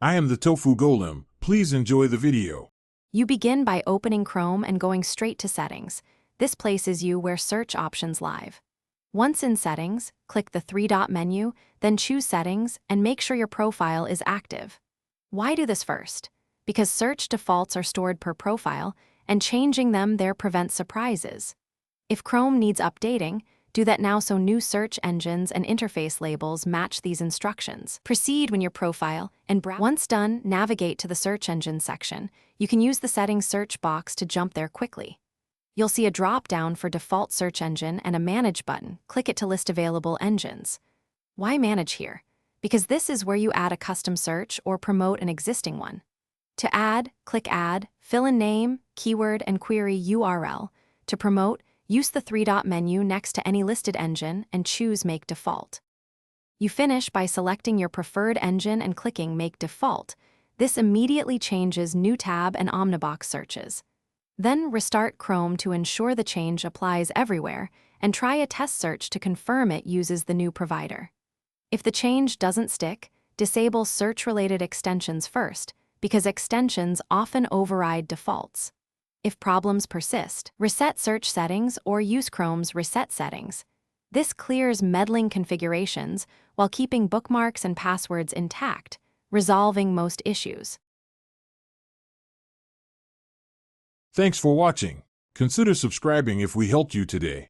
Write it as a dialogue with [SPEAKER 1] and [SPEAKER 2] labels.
[SPEAKER 1] I am the Tofu Golem. Please enjoy the video.
[SPEAKER 2] You begin by opening Chrome and going straight to Settings. This places you where search options live. Once in Settings, click the three-dot menu, then choose Settings and make sure your profile is active. Why do this first? Because search defaults are stored per profile, and changing them there prevents surprises. If Chrome needs updating, do that now so new search engines and interface labels match these instructions. Proceed when your profile and browse. Once done, navigate to the search engine section. You can use the settings search box to jump there quickly. You'll see a drop-down for default search engine and a Manage button. Click it to list available engines. Why Manage here? Because this is where you add a custom search or promote an existing one. To add, click Add, fill in name, keyword, and query URL. To promote, use the three-dot menu next to any listed engine and choose Make Default. You finish by selecting your preferred engine and clicking Make Default. This immediately changes new tab and Omnibox searches. Then restart Chrome to ensure the change applies everywhere, and try a test search to confirm it uses the new provider. If the change doesn't stick, disable search-related extensions first, because extensions often override defaults. If problems persist, reset search settings or use Chrome's Reset Settings. This clears meddling configurations while keeping bookmarks and passwords intact, resolving most issues.
[SPEAKER 1] Thanks for watching. Consider subscribing if we helped you today.